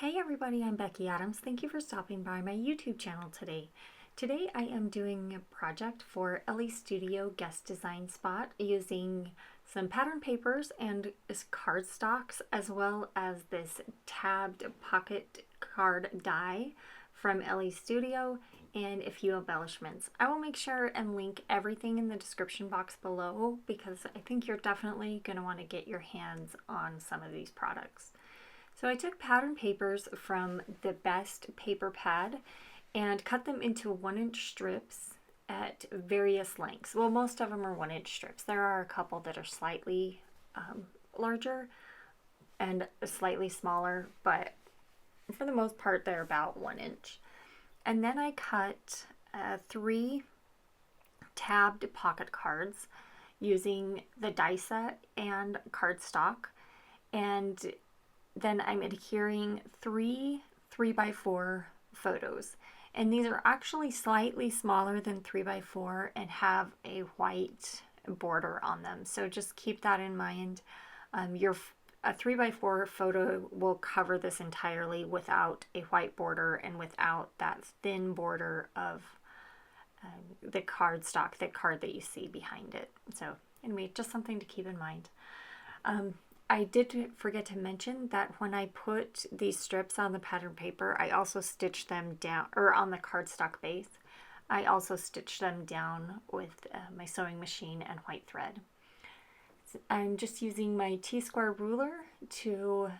Hey everybody, I'm Becky Adams. Thank you for stopping by my YouTube channel today. Today I am doing a project for Elle Studio Guest Design Spot using some pattern papers and cardstocks, as well as this tabbed pocket card die from Elle Studio and a few embellishments. I will make sure and link everything in the description box below because I think you're definitely going to want to get your hands on some of these products. So I took pattern papers from the Best paper pad and cut them into 1-inch strips at various lengths. Well, most of them are 1-inch strips. There are a couple that are slightly larger and slightly smaller, but for the most part, they're about 1 inch. And then I cut 3 tabbed pocket cards using the die set and cardstock, and then I'm adhering 3 3x4 photos. And these are actually slightly smaller than 3x4 and have a white border on them. So just keep that in mind. A 3x4 photo will cover this entirely without a white border and without that thin border of the cardstock, the card that you see behind it. So anyway, just something to keep in mind. I did forget to mention that when I put these strips on the pattern paper, I also stitched them down, or on the cardstock base, I also stitched them down with my sewing machine and white thread. I'm just using my T-square ruler to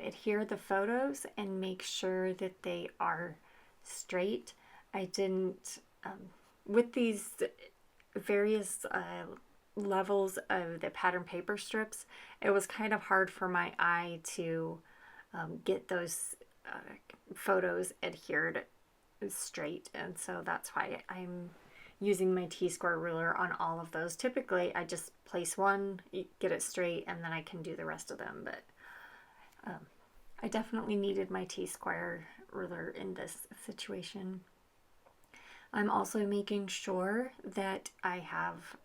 adhere the photos and make sure that they are straight. I didn't, with these various levels of the pattern paper strips, it was kind of hard for my eye to get those photos adhered straight, and so that's why I'm using my T-square ruler on all of those. Typically I just place one, get it straight, and then I can do the rest of them, but I definitely needed my T-square ruler in this situation. I'm also making sure that I have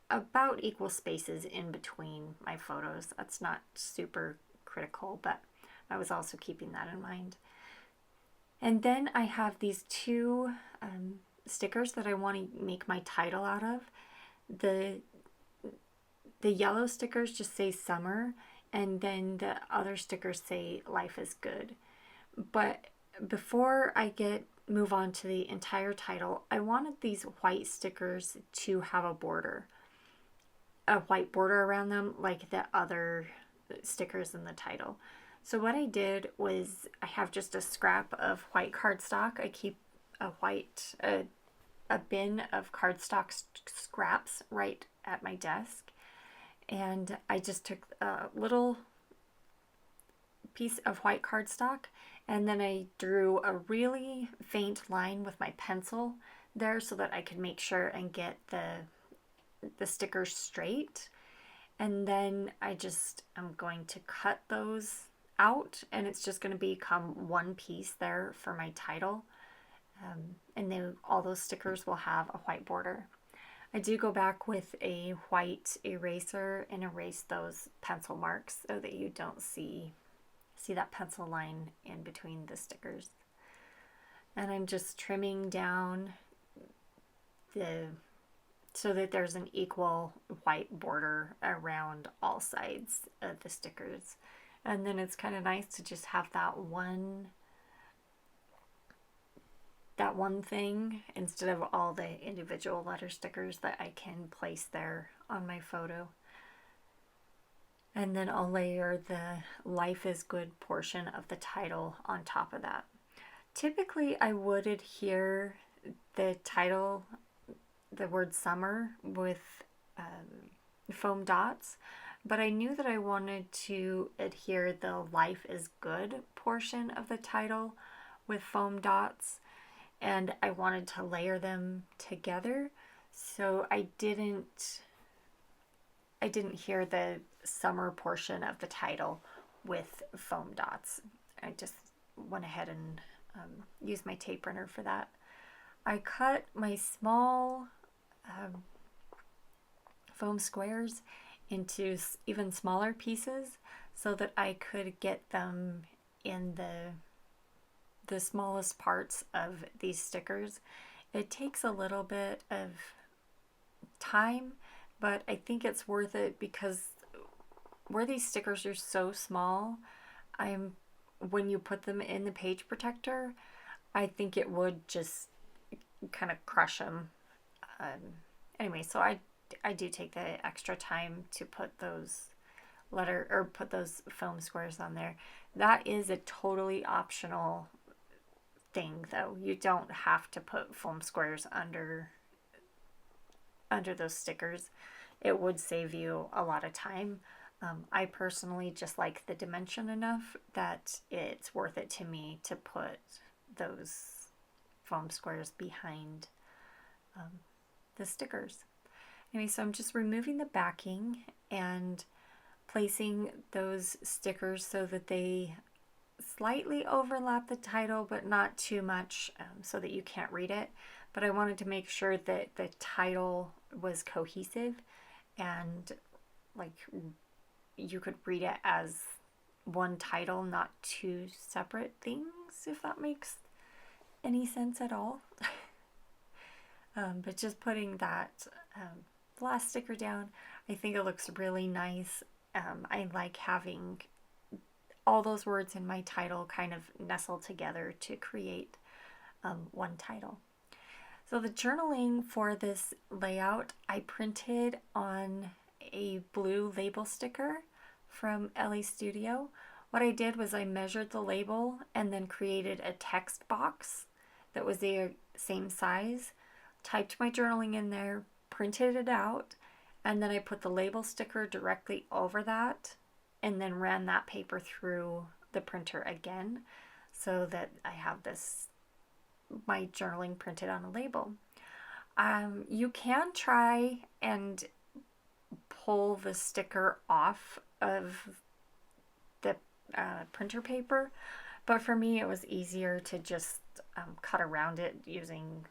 about equal spaces in between my photos. That's not super critical, but I was also keeping that in mind. And then I have these 2 stickers that I want to make my title out of. The yellow stickers just say summer, and then the other stickers say life is good. But before I move on to the entire title, I wanted these white stickers to have a white border around them like the other stickers in the title. So what I did was I have just a scrap of white cardstock. I keep a bin of cardstock scraps right at my desk, and I just took a little piece of white cardstock, and then I drew a really faint line with my pencil there so that I could make sure and get the stickers straight. And then I'm going to cut those out, and it's just going to become one piece there for my title, and then all those stickers will have a white border. I do go back with a white eraser and erase those pencil marks so that you don't see that pencil line in between the stickers. And I'm just trimming down so that there's an equal white border around all sides of the stickers. And then it's kind of nice to just have that one thing instead of all the individual letter stickers that I can place there on my photo. And then I'll layer the life is good portion of the title on top of that. Typically I would adhere the title, the word summer, with foam dots, but I knew that I wanted to adhere the life is good portion of the title with foam dots, and I wanted to layer them together, so I didn't adhere the summer portion of the title with foam dots. I just went ahead and used my tape runner for that. I cut my small foam squares into even smaller pieces so that I could get them in the smallest parts of these stickers. It takes a little bit of time, but I think it's worth it because where these stickers are so small, when you put them in the page protector, I think it would just kind of crush them. Anyway, so I do take the extra time to put those put those foam squares on there. That is a totally optional thing, though. You don't have to put foam squares under those stickers. It would save you a lot of time. I personally just like the dimension enough that it's worth it to me to put those foam squares behind the stickers. Anyway, so I'm just removing the backing and placing those stickers so that they slightly overlap the title, but not too much, so that you can't read it. But I wanted to make sure that the title was cohesive and like you could read it as one title, not two separate things, if that makes any sense at all. But just putting that last sticker down, I think it looks really nice. I like having all those words in my title kind of nestled together to create one title. So the journaling for this layout, I printed on a blue label sticker from Elle Studio. What I did was I measured the label and then created a text box that was the same size, typed my journaling in there, printed it out, and then I put the label sticker directly over that and then ran that paper through the printer again so that I have my journaling printed on a label. You can try and pull the sticker off of the printer paper, but for me it was easier to just cut around it using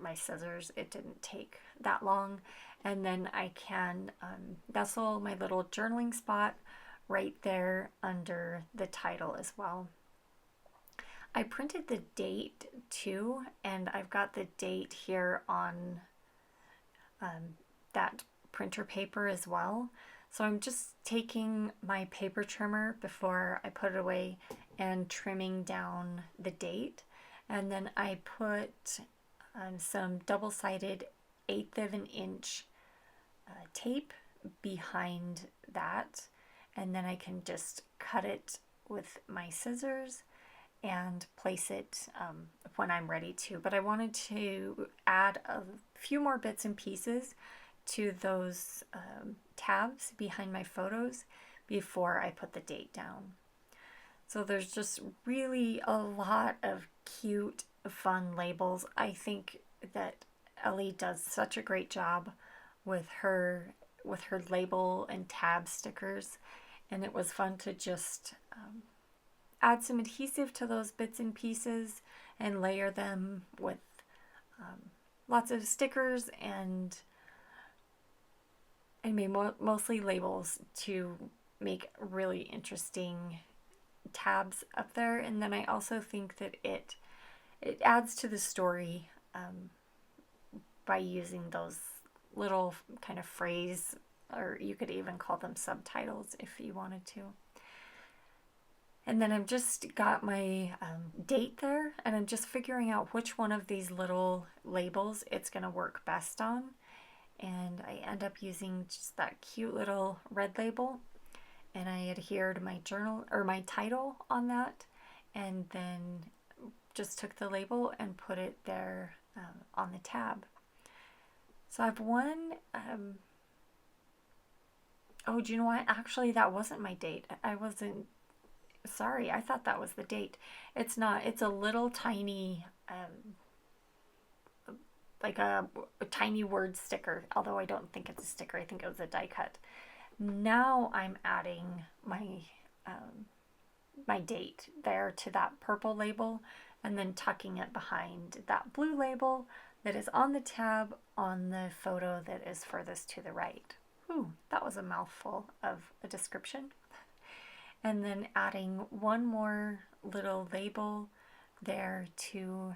my scissors. It didn't take that long, and then I can nestle my little journaling spot right there under the title as well. I printed the date too, and I've got the date here on that printer paper as well. So I'm just taking my paper trimmer before I put it away and trimming down the date. And then I put some double-sided 1/8 of an inch tape behind that. And then I can just cut it with my scissors and place it when I'm ready to. But I wanted to add a few more bits and pieces to those tabs behind my photos before I put the date down. So there's just really a lot of cute, fun labels. I think that Elle does such a great job with her label and tab stickers, and it was fun to just add some adhesive to those bits and pieces and layer them with lots of stickers and I made mostly labels to make really interesting tabs up there. And then I also think that it adds to the story by using those little kind of phrase, or you could even call them subtitles if you wanted to. And then I've just got my date there, and I'm just figuring out which one of these little labels it's going to work best on. And I end up using just that cute little red label, and I adhered my journal or my title on that, and then just took the label and put it there on the tab. So I've one, oh, do you know what? Actually, that wasn't my date. Sorry, I thought that was the date. It's not. It's a little tiny, like a tiny word sticker, although I don't think it's a sticker. I think it was a die cut. Now I'm adding my date there to that purple label and then tucking it behind that blue label that is on the tab on the photo that is furthest to the right. Whew, that was a mouthful of a description. And then adding one more little label there to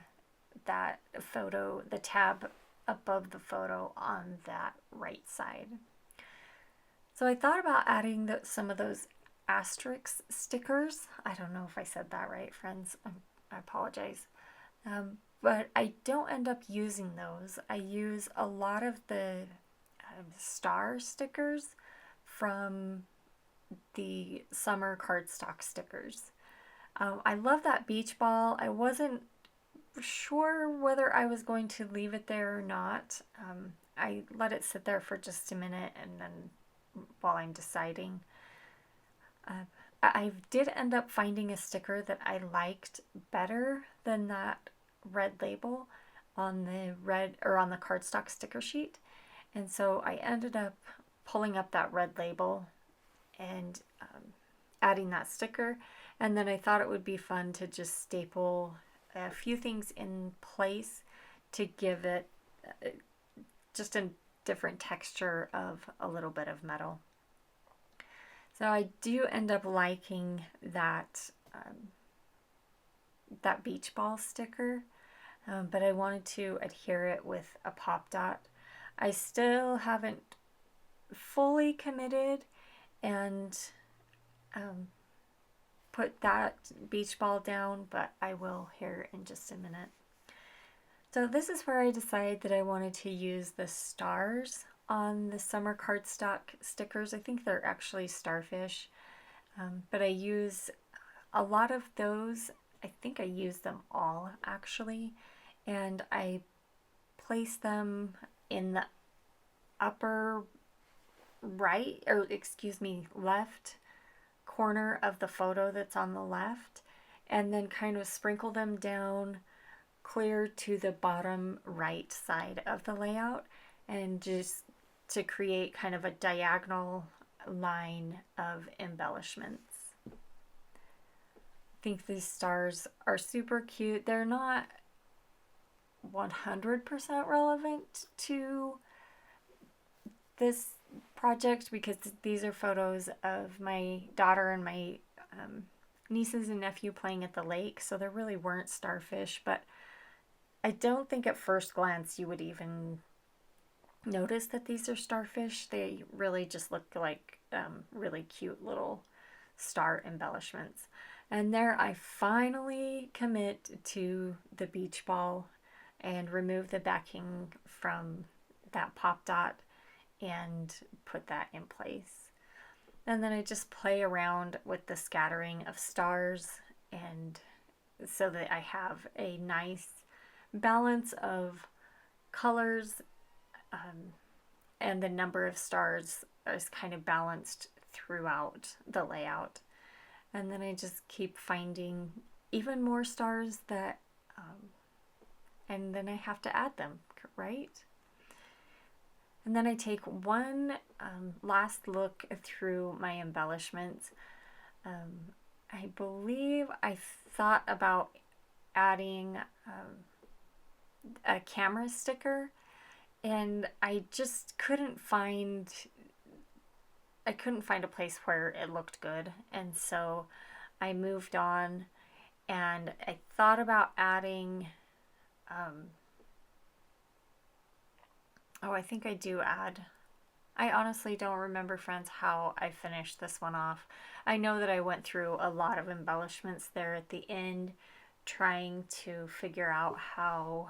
that photo, the tab above the photo on that right side. So I thought about adding some of those asterisk stickers. I don't know if I said that right, friends. I apologize. But I don't end up using those. I use a lot of the star stickers from the summer cardstock stickers. I love that beach ball. I wasn't sure whether I was going to leave it there or not. I let it sit there for just a minute, and then while I'm deciding, I did end up finding a sticker that I liked better than that red label on the on the cardstock sticker sheet. And so I ended up pulling up that red label and adding that sticker. And then I thought it would be fun to just staple a few things in place to give it just a different texture of a little bit of metal. So I do end up liking that that beach ball sticker, but I wanted to adhere it with a pop dot. I still haven't fully committed and put that beach ball down, but I will here in just a minute. So this is where I decided that I wanted to use the stars on the summer cardstock stickers. I think they're actually starfish, but I use a lot of those. I think I use them all actually, and I place them in the upper right, or excuse me, left corner of the photo that's on the left, and then kind of sprinkle them down clear to the bottom right side of the layout, and just to create kind of a diagonal line of embellishments. I think these stars are super cute. They're not 100% relevant to this project because these are photos of my daughter and my nieces and nephew playing at the lake, so there really weren't starfish, but I don't think at first glance you would even notice that these are starfish. They really just look like really cute little star embellishments. And there I finally commit to the beach ball and remove the backing from that pop dot and put that in place. And then I just play around with the scattering of stars, and so that I have a nice balance of colors, and the number of stars is kind of balanced throughout the layout. And then I just keep finding even more stars that and then I have to add them, right? And then I take one last look through my embellishments. I believe I thought about adding a camera sticker, and I just couldn't find a place where it looked good, and so I moved on, and I thought about adding I think I do add. I honestly don't remember, friends, how I finished this one off. I know that I went through a lot of embellishments there at the end, trying to figure out how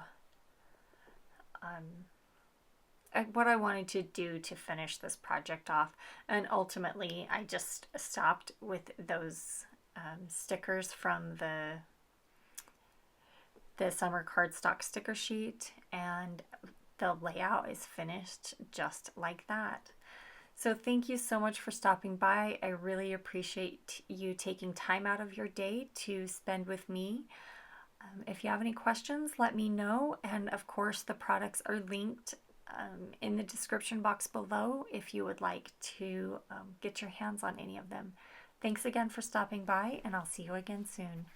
what I wanted to do to finish this project off, and ultimately I just stopped with those stickers from the summer cardstock sticker sheet, and the layout is finished just like that. So thank you so much for stopping by. I really appreciate you taking time out of your day to spend with me. If you have any questions, let me know. And of course, the products are linked in the description box below if you would like to get your hands on any of them. Thanks again for stopping by, and I'll see you again soon.